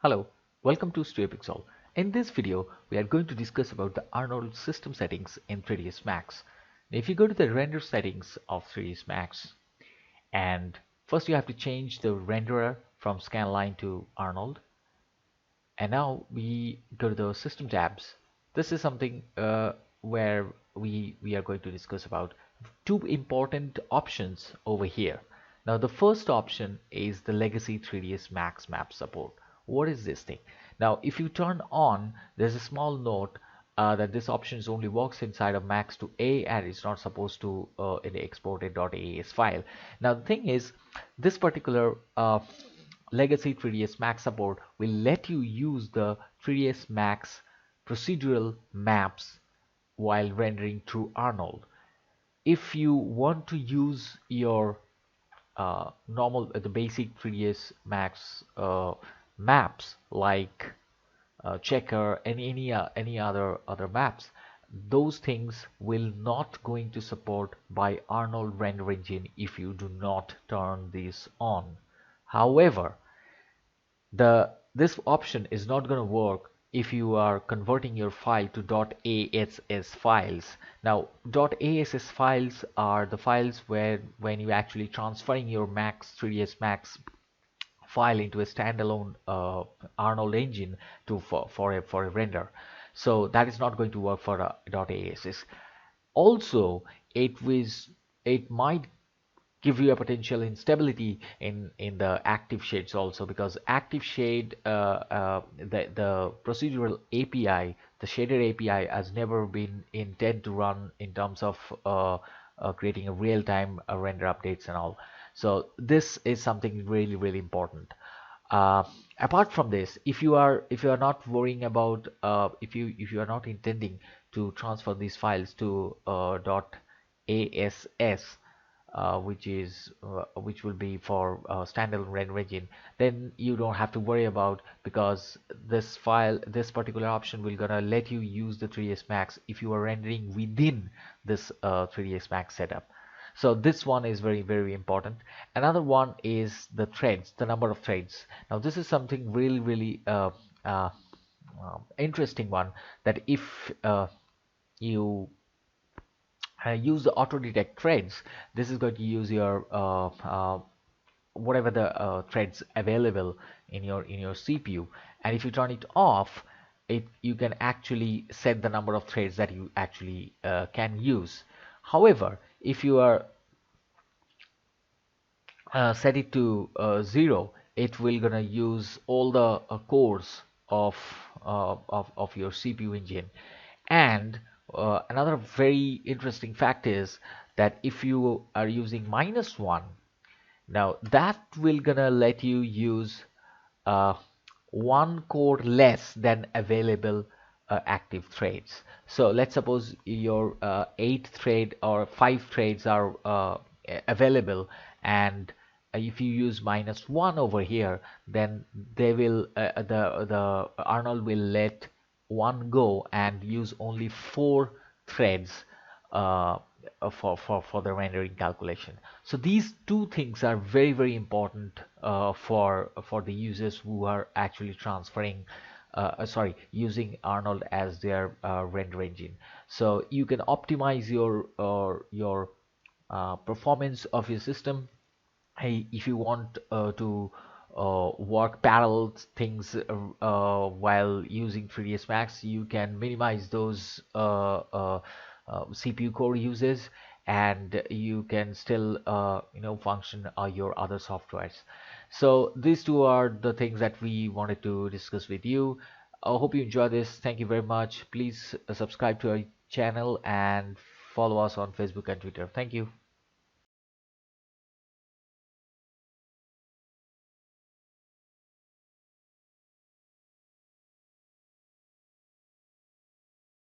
Hello, welcome to StudioPixel. In this video, we are going to discuss about the Arnold system settings in 3ds Max. If you go to the render settings of 3ds Max, and first you have to change the renderer from scanline to Arnold, and now we go to the system tabs. This is something where we are going to discuss about two important options over here. Now the first option is the legacy 3ds Max map support. What is this thing? Now if you turn on, there's a small note that this option only works inside of Max to A and it's not supposed to export a .aas file. Now the thing is, this particular legacy 3ds Max support will let you use the 3ds Max procedural maps while rendering through Arnold. If you want to use your normal the basic 3ds Max maps like checker and any other maps, those things will not going to support by Arnold render engine if you do not turn this on. However, this option is not going to work if you are converting your file to .ass files. Now .ass files are the files where when you actually transferring your Max 3ds Max file into a standalone Arnold engine to for a render. So that is not going to work for .ass. Also, it might give you a potential instability in the active shades also, because active shade the procedural API, the shader API has never been intended to run in terms of creating a real-time render updates and all. So this is something really important. uh, Apart from this, if you are not worrying about if you are not intending to transfer these files to .ass, which will be for standalone render engine, then you don't have to worry about, because this particular option will gonna let you use the 3ds Max if you are rendering within this 3ds Max setup. So this one is very important. Another one is the threads, the number of threads. Now this is something really uh, interesting one, that if you use the auto detect threads, this is going to use your whatever the threads available in your CPU, and if you turn it off, you can actually set the number of threads that you actually can use. However, if you are set it to 0, it will gonna use all the cores of your CPU engine. And another very interesting fact is that if you are using -1, now that will gonna let you use uh, one core less than available active threads. So let's suppose your 8 thread or 5 threads are available, and if you use -1 over here, then they will the Arnold will let one go and use only 4 threads uh, for the rendering calculation. So these two things are very important for the users who are actually transferring sorry, using Arnold as their render engine. So you can optimize your performance of your system. Hey, if you want to work parallel things while using 3ds Max, you can minimize those CPU core uses, and you can still function your other softwares. So these two are the things that we wanted to discuss with you. I hope you enjoy this. Thank you very much. Please subscribe to our channel and follow us on Facebook and Twitter. Thank you.